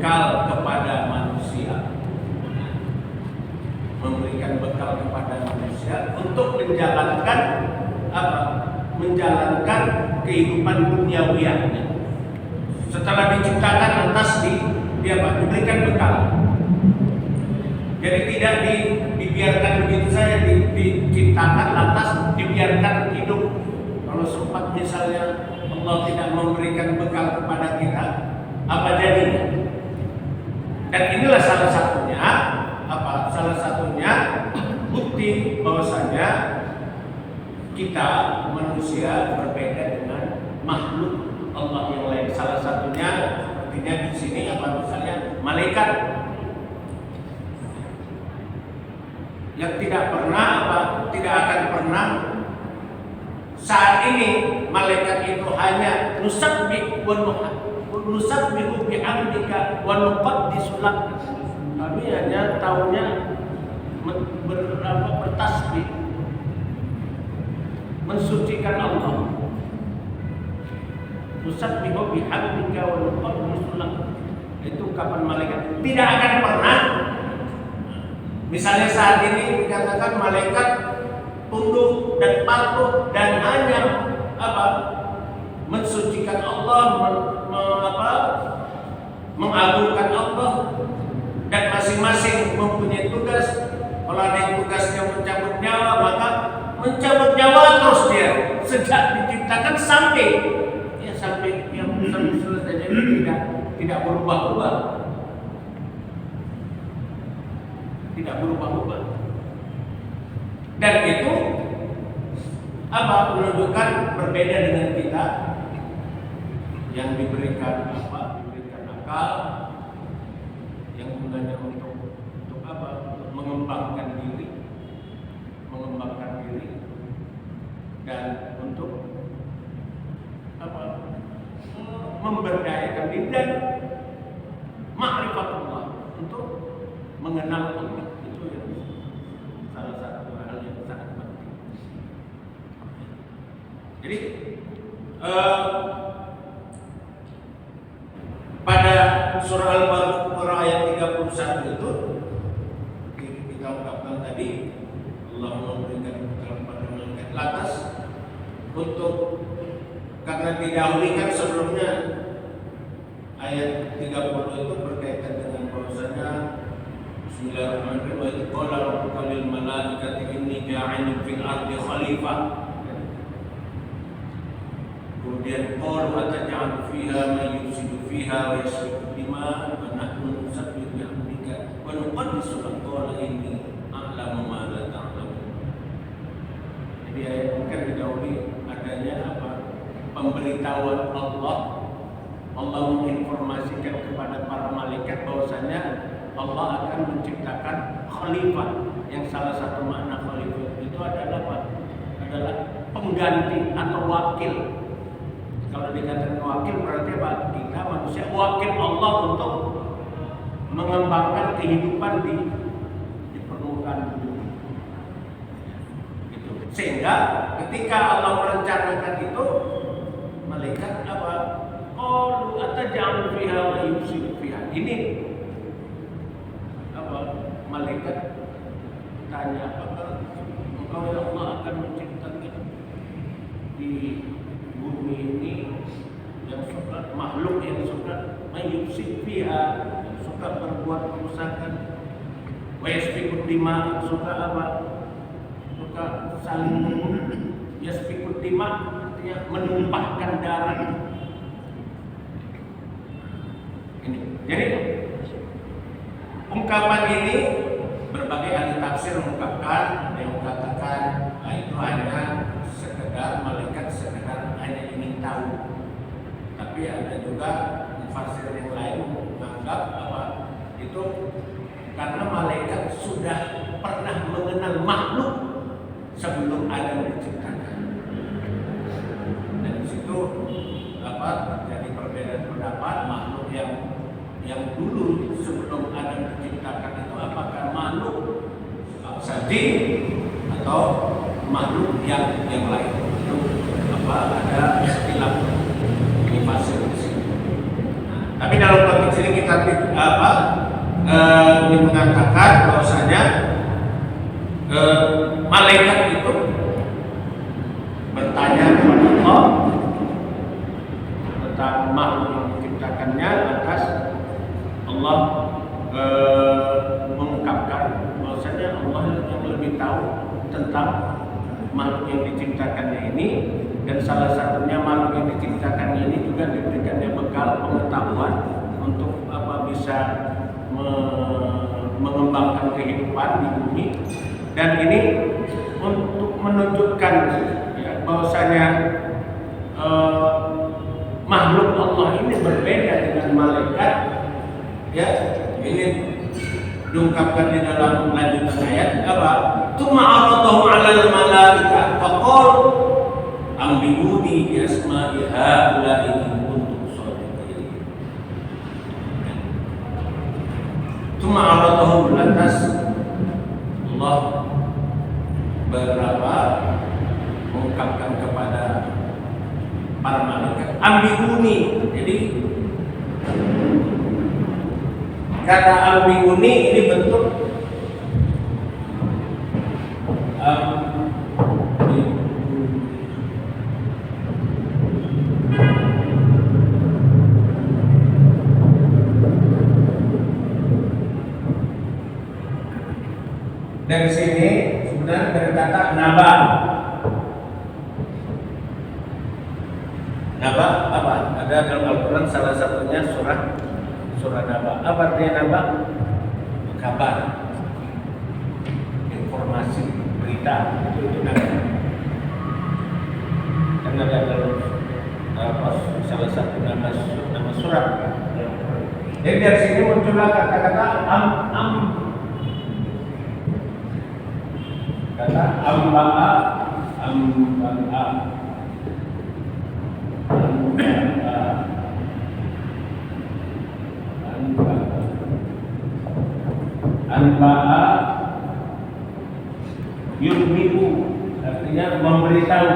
bekal kepada manusia, memberikan bekal kepada manusia untuk menjalankan apa? Menjalankan kehidupan duniawianya. Setelah diciptakan lantas diberikan bekal. Jadi tidak dibiarkan begitu saja, diciptakan lantas dibiarkan hidup. Kalau sempat misalnya Allah tidak memberikan bekal kepada kita, apa jadinya? Dan inilah salah satunya salah satunya bukti bahwasanya kita manusia berbeda dengan makhluk Allah yang lain. Salah satunya sepertinya di sini misalnya malaikat yang tidak akan pernah saat ini malaikat itu hanya nusabbihu bihamdika wa nuqaddisu lak. Kami hanya tahunya bertasbih, mensucikan Allah. Nusabbihu bihamdika wa nuqaddisu lak. Itu kapan malaikat tidak akan pernah. Misalnya saat ini dikatakan malaikat tunduk dan patuh dan hanya mensucikan Allah, mengagungkan Allah, dan masing-masing mempunyai tugas. Kalau ada yang tugasnya mencabut nyawa, maka mencabut nyawa terus dia sejak diciptakan sampai yang selesai. Jadi tidak berubah-ubah. Tidak berubah-ubah. Dan itu menunjukkan berbeda dengan kita yang diberikan akal, yang gunanya untuk mengembangkan diri dan untuk memberdayakan diri dan ma'rifatullah, untuk mengenal Allah. Itu yang salah satu hal yang sangat penting. Jadi pada surah Al-Baqarah ayat 31 itu kita ungkapkan tadi, Allah memberikan kepada malaikat lantas untuk, karena didahulukan sebelumnya ayat 30 itu berkaitan dengan bahwasanya Bismillahirrahmanirrahim, wa idh qala rabbuka lil malaikati inni ja'ilun fil ardi khalifah. Kemudian qalu ataj'alu fiha man yufsidu fiha wa yasfiku dima wa nahnu nusabbihu bihamdika wa nuqaddisu lak, qala inni a'lamu ma la ta'lamun. Jadi ayat ini kan didahului adanya pemberitahuan Allah menginformasikan kepada para malaikat bahwasanya Allah akan menciptakan khalifah, yang salah satu makna khalifah itu adalah pengganti atau wakil. Kalau dikatakan wakil berarti kita manusia wakil Allah untuk mengembangkan kehidupan di permukaan bumi. Gitu. Sehingga ketika Allah merencanakan itu, malaikat qalu ataj'alu fiha wa yufsidu fiha. Ini malaikat tanya, apakah engkau ya Allah akan menciptakan di bumi ini yang suka makhluk yang suka yufsid fiha, yang suka berbuat kerusakan, wa yasfiku dima, yang suka suka saling membunuh. Yasfiku dima artinya menumpahkan darah. Jadi ungkapan ini berbagai ahli tafsir mengungkapkan, ada yang mengatakan itu hanya sekedar malaikat hanya ingin tahu. Tapi ada juga mufassir yang lain menganggap bahwa itu karena malaikat sudah pernah mengenal makhluk sebelum Adam diciptakan. Dan di situ terjadi perbedaan pendapat, makhluk yang dulu sebelum Adam diciptakan itu apakah makhluk jin atau makhluk yang lain. Itu ada istilah ini masuk di sini. Tapi dalam konteks ini kita mengatakan bahwasanya malaikat itu bertanya kepada Allah tentang makhluk yang diciptakannya, atas Allah mengungkapkan bahwasanya Allah yang lebih tahu tentang makhluk yang diciptakannya ini, dan salah satunya makhluk yang diciptakannya ini juga diberikannya bekal pengetahuan untuk bisa mengembangkan kehidupan di bumi, dan ini untuk menunjukkan ya, bahwasanya makhluk Allah ini berbeda dengan malaikat. Ya, ini diungkapkan di dalam lanjutan ayat apa? Tsumma 'aradahu 'alal malaika faqal ambiuni bi asma'i haula'i in kuntum shadiqin. Tsumma 'aradahu, lantas Allah mengungkapkan kepada para malaikat ambiuni. Jadi kata ambiuni ini bentuk dari sini sebenarnya dari kata naba. Naba apa? Ada dalam Al-Quran salah satunya surah Naba. Apa artinya Naba? Kabar, informasi, berita, itu Naba. Karena ada dalam salah satu nama surat. Jadi dari sini muncullah kata-kata kata amba'a. Anba'a yurbi'u, artinya memberitahu.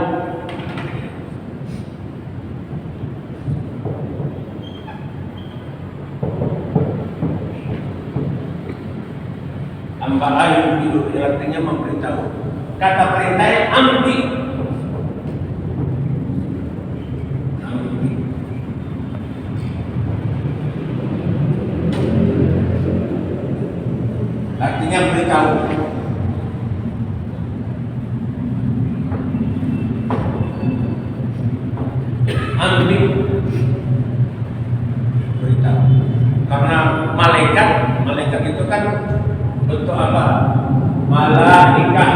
Anba'a yurbi'u artinya memberitahu. Kata perintahnya ambi. Artinya beritahu. Ambi, beritahu. Karena malaikat itu kan bentuk apa? Malaikah,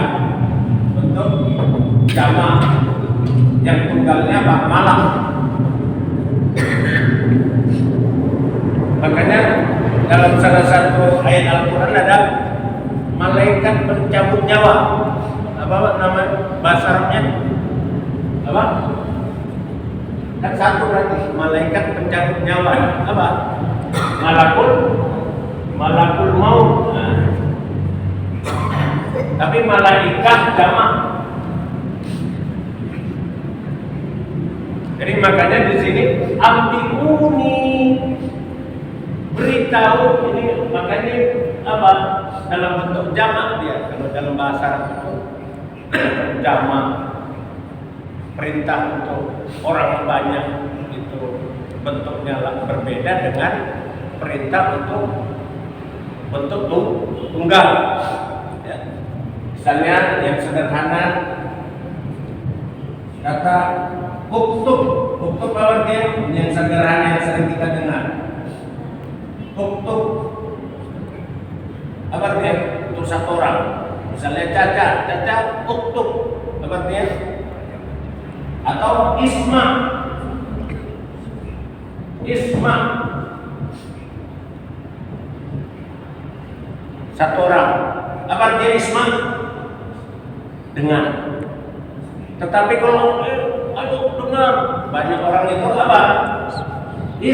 bentuk jamak yang tunggalnya apa? Malam. Makanya dalam salah satu ayat Al-Quran ada malaikat pencabut nyawa. Apa nama bahasa Arabnya? Apa? Kan satu berarti malaikat pencabut nyawa. Apa? Malakul maut. Nah. Tapi malaikat jamak. Jadi makanya di sini ambiuni, beritahu. Ini makanya apa? Dalam bentuk jamak dia. Kalau dalam bahasa Arab itu jamak, perintah untuk orang banyak itu bentuknya berbeda dengan perintah untuk bentuk tunggal. Ya. Misalnya yang sederhana kata uktub apa artinya? Yang sederhana yang sering kita dengar. Uktub apa artinya? Untuk satu orang. Misalnya Caca uktub apa artinya? Atau isma satu orang. Apa artinya isma? Dengar. Tetapi kalau ayo dengar, banyak orang itu apa? Dia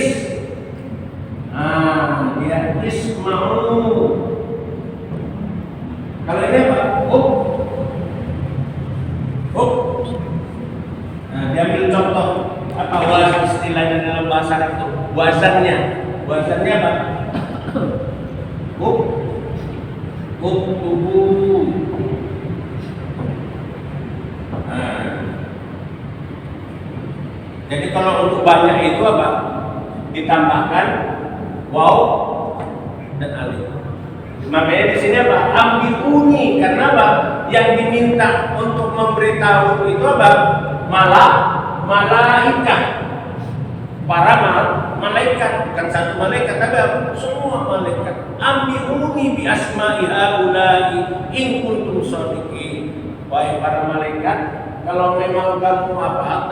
isma'u. Kalau ini apa? Nah, diambil contoh apa wazan istilahnya dalam bahasa Arab itu wazannya. Bahasanya apa? Tubuh. Nah, jadi kalau untuk banyak itu apa? Ditambahkan waw dan alif. Makanya di sini apa? Ambiuni, karena apa? Yang diminta untuk memberitahu itu apa? Malaikat. Para malaikat, bukan satu malaikat, tapi semua malaikat. Ambiuni bi asma'i haula'i in kuntum shadiqin. Wahai para malaikat, kalau memang kamu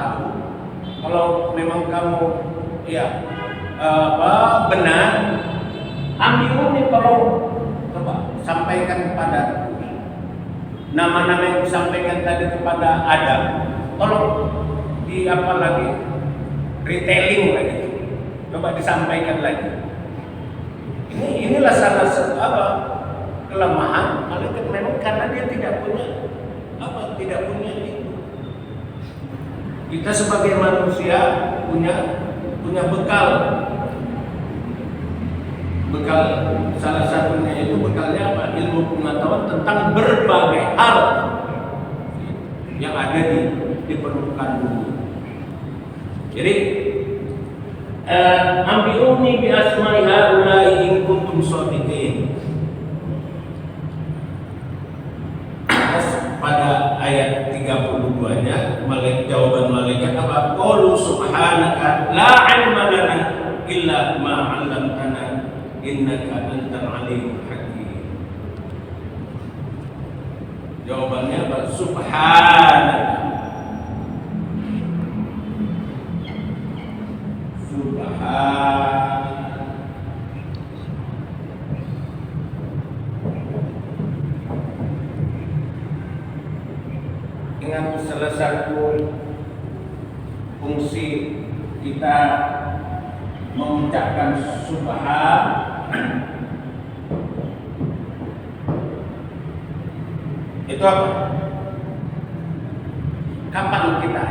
tahu, kalau memang kamu benar, ambiuni, tolong coba sampaikan kepada nama-nama yang disampaikan tadi kepada Adam, tolong retelling lagi, coba disampaikan lagi. Inilah salah satu kelemahan malaikat, memang karena dia tidak punya itu. Kita sebagai manusia punya bekal salah satunya itu bekalnya apa? Ilmu pengetahuan tentang berbagai hal yang ada di permukaan bumi. Jadi ambiuni bi asma'i haula'i in kuntum shadiqin. Pada ayat 32-nya jawaban malaikat apa? Qalu subhanaka la 'ilma lana illa ma 'allamtana innaka antal alimul hakim. Jawabannya apa? Subhanaka. Ingat, salah satu fungsi kita mengucapkan subhan itu apa? Kapan kita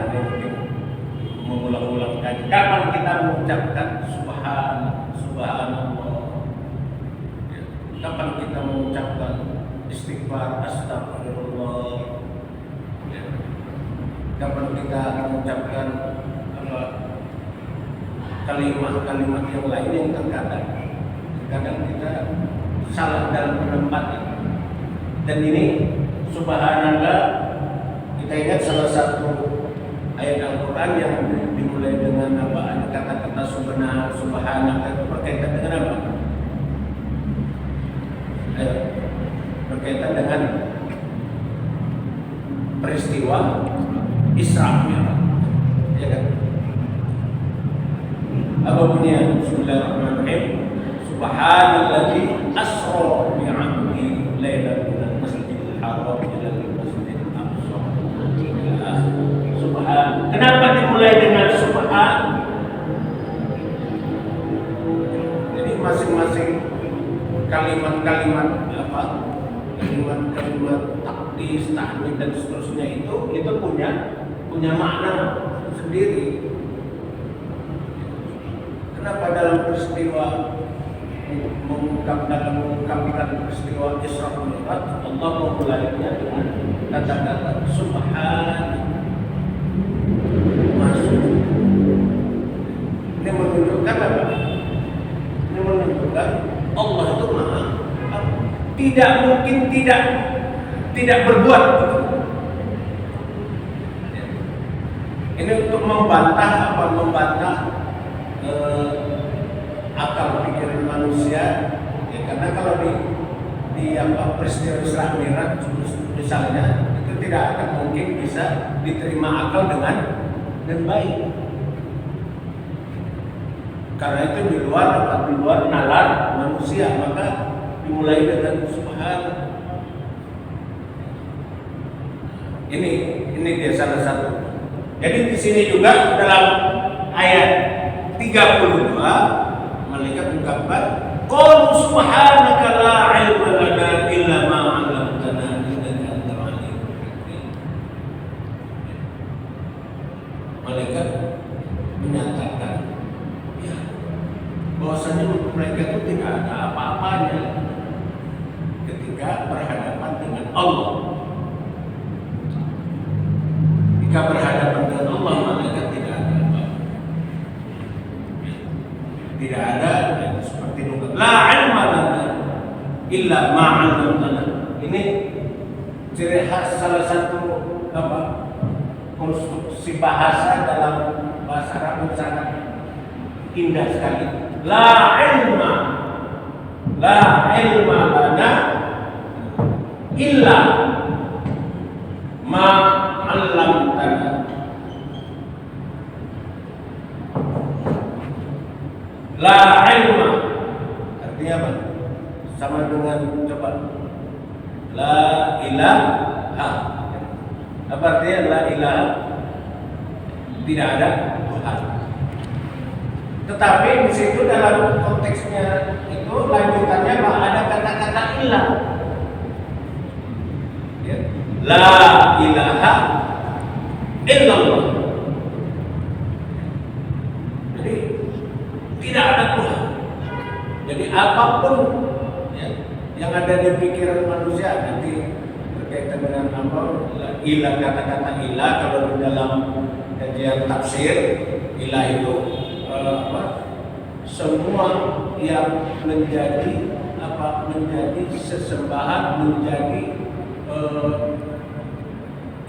mengulang-ulang lagi? Kapan kita mengucapkan subhanallah? Kapan kita mengucapkan istighfar, astagfirullah? Kapan kita mengucapkan kalimat-kalimat yang lain yang terkadang kita salah dalam penempatan. Dan ini subhanallah, kita ingat salah satu ayat Al-Quran yang dimulai dengan kata-kata subhanallah itu berkaitan dengan apa? Berkaitan dengan peristiwa Isra Mi'raj, ya kan? Apa bunyinya? Bismillahirrahmanirrahim. Subhanalladzi asra bi 'abdihi lailan minal masjidil haram ila al-masjidil aqsa. Subhan. Kenapa dimulai dengan subhan? Jadi masing-masing kalimat-kalimat kalimat takdis, tahmid dan seterusnya itu punya makna sendiri. Kenapa dalam peristiwa mengungkapkan peristiwa Isra Mi'raj Allah memulainya dengan kata-kata subhan, masuk. Ini menunjukkan apa? Ini menunjukkan Allah itu maha, tidak mungkin tidak berbuat. Ini untuk membantah akal pikiran manusia, ya, karena kalau di peristiwa Isra Mi'raj misalnya itu tidak akan mungkin bisa diterima akal dengan baik, karena itu di luar nalar manusia, maka dimulai dengan subhan. Ini dia salah satu. Jadi di sini juga dalam ayat 32 malaikat mengungkapkan qalu subhanaka la 'ilma lana illa ma 'allamtana innaka antal alimul hakim. Malaikat menyatakan bahwasanya mereka itu tidak ada apa-apanya ketika berhadapan dengan Allah. Jika berhadapan dengan Allah, malaikat tidak ada apa-apa. Tidak ada seperti nukat. La ilma lana illa ma 'allamtana. Ini ciri khas salah satu konstruksi bahasa dalam bahasa Arab sangat indah sekali. La ilma lana illa ma 'allamtana. La ilma artinya apa? Sama dengan coba la ilaha. Apa artinya la ilaha? Tidak ada Tuhan. Tetapi di situ dalam konteksnya itu lanjutannya ada kata-kata ilah. Ya. La ilaha illallah. Jadi tidak ada Tuhan. Jadi apapun ya, yang ada di pikiran manusia nanti berkaitan dengan apa ilah, kata-kata ilah kalau di dalam kajian tafsir ilah itu semua yang menjadi sesembahan, menjadi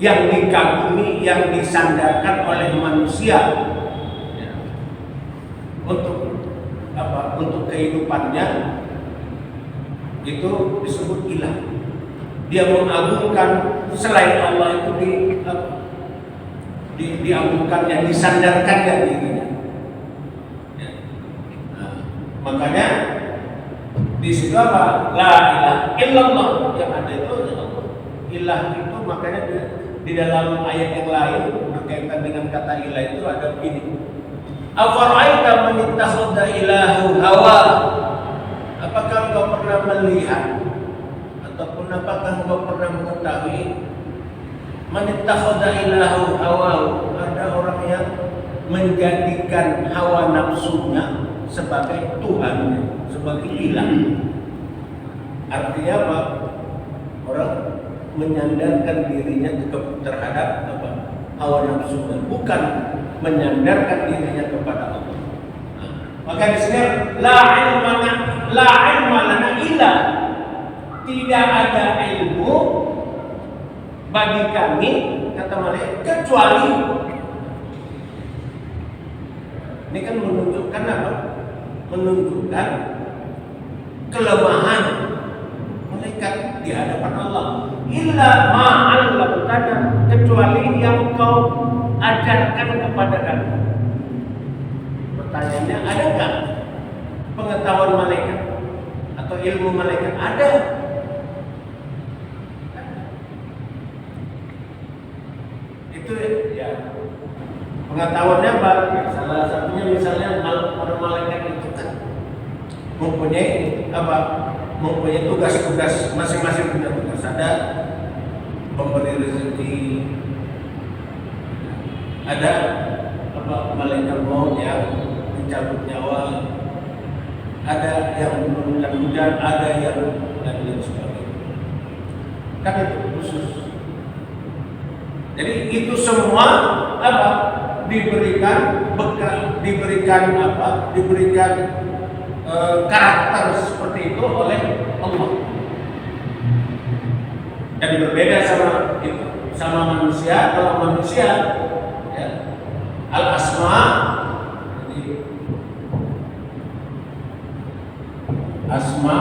yang dikagumi, yang disandarkan oleh manusia ya, untuk kehidupannya, itu disebut ilah. Dia mengagungkan selain Allah itu diagungkannya, disandarkannya dirinya. Ya. Nah, makanya di situ apa? La ilaha illallah, yang ada itu Allah. Ilah itu makanya di dalam ayat yang lain berkaitan dengan kata ilah itu ada begini. Afara'aita man ittakhadha ilahu hawa. Apakah engkau pernah melihat ataupun apakah engkau pernah mengetahui man ittakhadha ilahu hawa, ada orang yang menjadikan hawa nafsunya sebagai Tuhan, sebagai ilah. Artinya apa? Orang menyandarkan dirinya terhadap hawa nafsunya, bukan menyandarkan dirinya kepada Allah. Nah, maka di sini la ilma lana illa, tidak ada ilmu bagi kami, kata malaikat, kecuali. Ini kan menunjukkan apa? Menunjukkan kelemahan malaikat di hadapan Allah. Illa ma'allamtana, kecuali yang kau ajarkan kepada kami. Pertanyaannya, adakah pengetahuan malaikat atau ilmu malaikat? Ada. Itu ya pengetahuannya apa? Ya, salah satunya misalnya para malaikat itu kan mempunyai apa? Mempunyai tugas-tugas, masing-masing punya tugas. Ada pemberi rezeki, ada apa malaikat maut yang mencabut nyawa, ada yang menurunkan hujan, ada yang dan lain sebagainya. Kan itu khusus. Jadi itu semua apa? Diberikan bekal, diberikan karakter seperti itu oleh Allah. Dan berbeda sama manusia. Kalau manusia ya, al-asma, jadi asma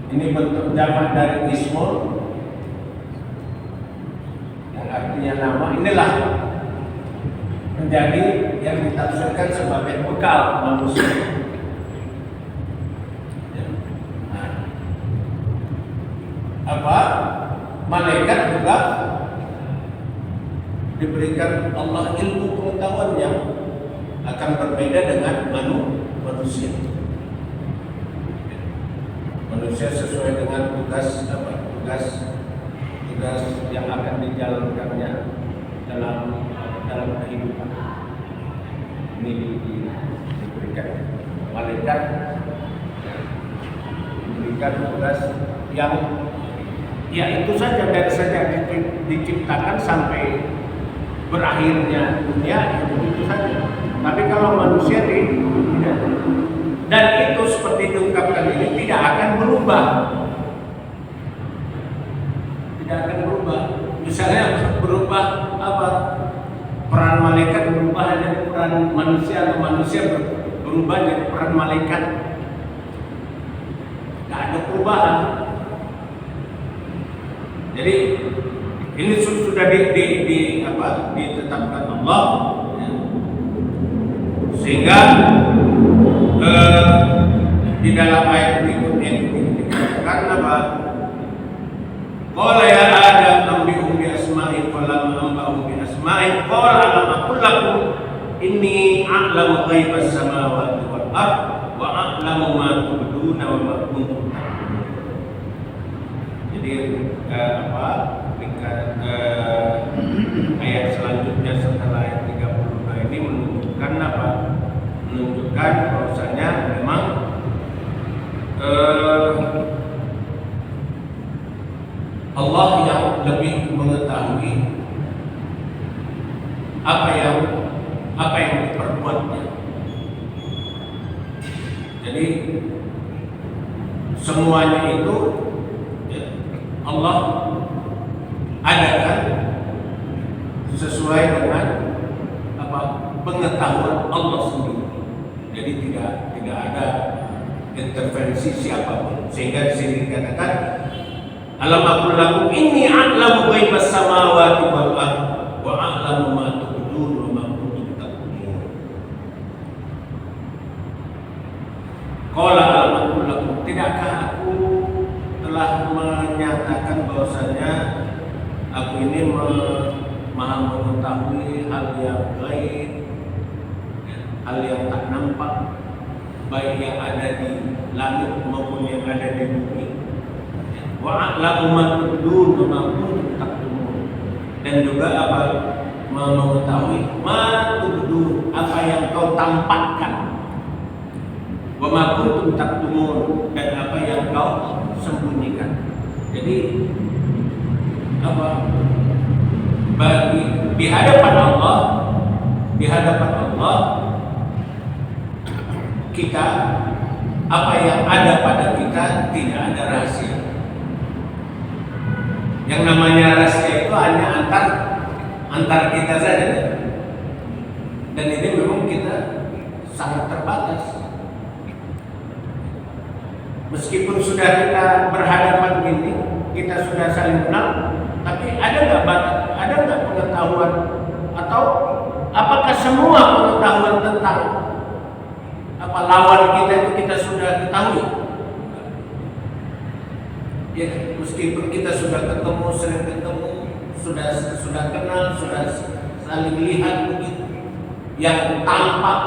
ini bentuk jamak dari ismul yang artinya nama. Inilah menjadi yang ditafsirkan sebagai bekal manusia. Apa? Malaikat juga diberikan Allah ilmu pengetahuan yang akan berbeda dengan manusia. Manusia sesuai dengan tugas yang akan dijalankannya dalam kehidupan. ini diberikan malaikat diberikan tugas yang ya itu saja dari sejak diciptakan sampai berakhirnya dunia itu saja. Tapi kalau manusia tidak, dan itu seperti diungkapkan ini tidak akan berubah, tidak akan berubah. Misalnya berubah apa? Peran malaikat berubah jadi peran manusia atau manusia berubah jadi peran malaikat. Tidak ada perubahan. Jadi ini sudah ditetapkan Allah, ya. Sehingga di dalam ayat berikutnya dikatakan apa? Qala ya Adam ambihum bi asma'i falamma ambahum bi asma'i qala alam aqul lakum inni a'lamu ghaibas samawati wal ard wa a'lamu ma tubduna wa ma kuntum taktumun. Jadi ayat selanjutnya setelah ayat 32 ini menunjukkan apa? Menunjukkan bahwasanya memang Allah yang lebih mengetahui apa yang diperbuatnya. Jadi semuanya itu ya, Allah adakan sesuai dengan apa pengetahuan Allah sendiri. Jadi tidak ada intervensi siapapun. Sehingga di sini dikatakan alam aqul lakum inni a'lamu ghaibas samawati wal ard wa a'lamu ma tubdun wa ma kuntum taktumun. Qala alam aqul lakum, tidakkah aku telah menyatakan bahwasanya aku ini maha mengetahui hal yang gaib, hal yang tak nampak, baik yang ada di langit maupun yang ada di bumi. Wa a'lamu ma tubdun wa ma kuntum taktumun, dan juga apa mengetahui ma tubdun, apa yang kau tampakkan, wa ma kuntum taktumun, dan apa yang kau sembunyikan. Jadi apa bagi di hadapan Allah kita, apa yang ada pada kita tidak ada rahasia. Yang namanya rahasia itu hanya antar kita saja, dan ini memang kita sangat terbatas. Meskipun sudah kita berhadapan gini, kita sudah saling kenal, tapi ada nggak pengetahuan, atau apakah semua pengetahuan tentang apa lawan kita itu kita sudah ketahui? Ya, meskipun kita sudah ketemu, sering ketemu, sudah kenal, sudah saling lihat begitu, yang tampak,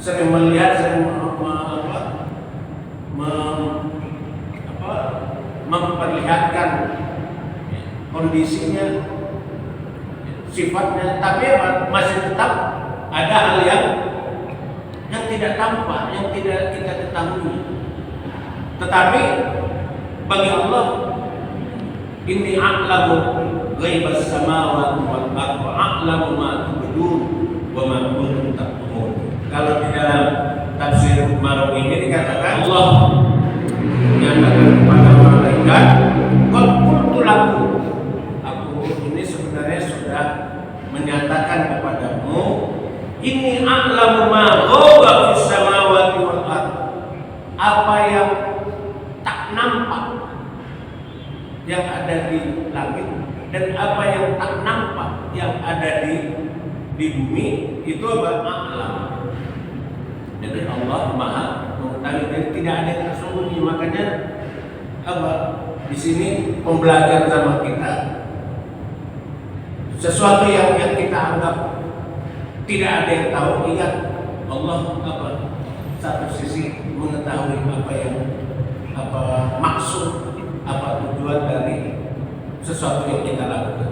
sering melihat, sering memperlihatkan kondisinya, sifatnya, tapi masih tetap ada hal yang tidak tampak, yang tidak kita ketahui. Tetapi bagi Allah, inni a'lamu ghaibas samawati wal ard wa a'lamu ma tubdun wa ma kuntum taktumun. Kalau di dalam tafsir Marawi ini dikatakan Allah menyatakan kepada malaikat, qul qultu lakum, aku ini sebenarnya sudah menyatakan kepadamu, inni a'lamu ma ghaba fis samawati wal ard, apa yang tak nampak yang ada di langit dan apa yang tak nampak yang ada di bumi, itu apa? A'lam. Jadi Allah Maha mengetahui dan tidak ada yang tersembunyi. Makanya apa? Di sini pembelajaran sama kita, sesuatu yang kita anggap tidak ada yang tahu, ingat Allah apa? Satu sisi mengetahui apa maksud, apa tujuan dari sesuatu yang kita lakukan.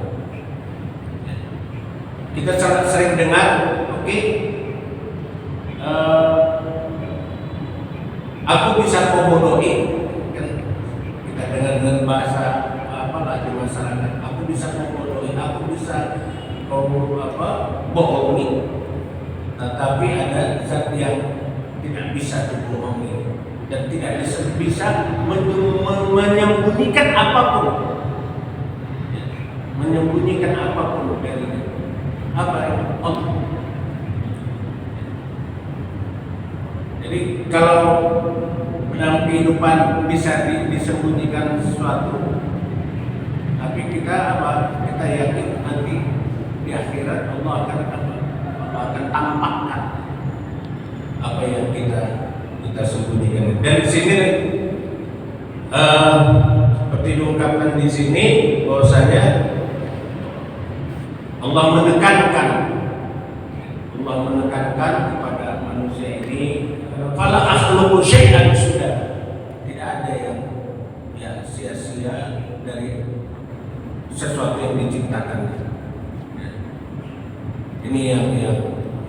Kita sangat sering dengar oke, aku bisa komodohi, kan kita dengar dengan bahasa apalah di masyarakat, aku bisa komodohi, aku bisa bohongi, tetapi ada zat yang tidak bisa dibohongi dan tidak bisa menyembunyikan apapun, menyembunyikan apapun darinya. Apa ya? Allah. Jadi kalau dalam kehidupan bisa disembunyikan sesuatu, tapi kita yakin nanti di akhirat Allah akan tampakkan apa yang kita sembunyikan. Dan di sini seperti diungkapkan di sini bahwasanya Allah menekankan kepada manusia ini, fala akhluqu syai'an, sudah tidak ada yang sia-sia dari sesuatu yang diciptakan. Ini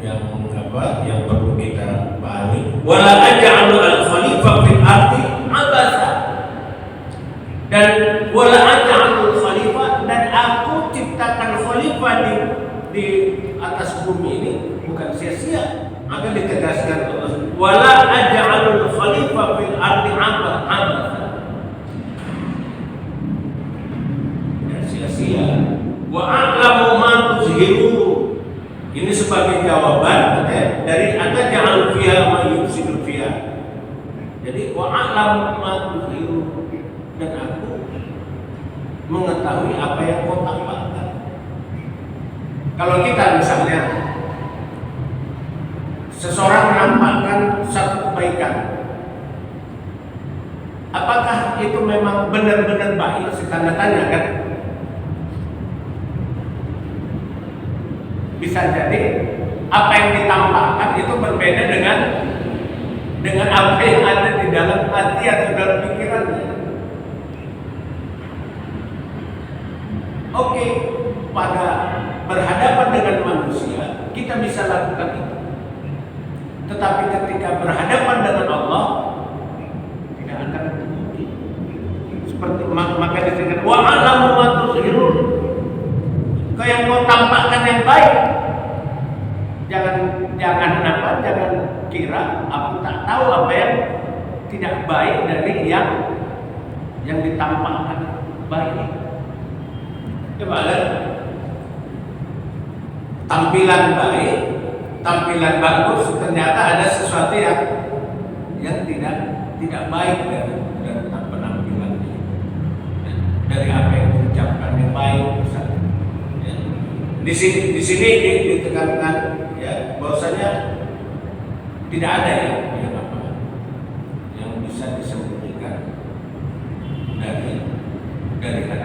yang perlu kita pahami. Wala aj'alu al-khalifah fil ardi abasa, dan wala aj'alu al-khalifah, dan aku ciptakan khalifah di atas bumi ini bukan sia-sia. Maka ditegaskan Allah, wala aj'alu al-khalifah fil ardi abasa, dan sia-sia. Wa a'lamu ma tuzhiru, ini sebagai jawaban dari ataj'alu fiha ma yufsidu fiha. Jadi wa a'lamu ma tuzhiru, dan aku mengetahui apa yang kau tampakkan. Kalau kita misalnya seseorang menampakkan satu kebaikan, apakah itu memang benar-benar baik? Tanda tanya kan? Bisa jadi apa yang ditampakkan itu berbeda dengan apa yang ada di dalam hati atau dalam pikirannya. Oke, pada berhadapan dengan manusia kita bisa lakukan itu, tetapi ketika berhadapan dengan Allah tidak akan mungkin. Seperti maka disebut wa a'lamu ma tuzhirun, kau yang kau tampakkan yang baik. Jangan kira aku tak tahu apa yang tidak baik dari yang ditampakkan baik. Coba lihat, tampilan baik, tampilan bagus, ternyata ada sesuatu yang tidak baik dari penampilannya, dari apa yang diucapkan yang baik misalnya. Di sini ditekankan bahwasanya tidak ada yang bisa disembunyikan dari hati.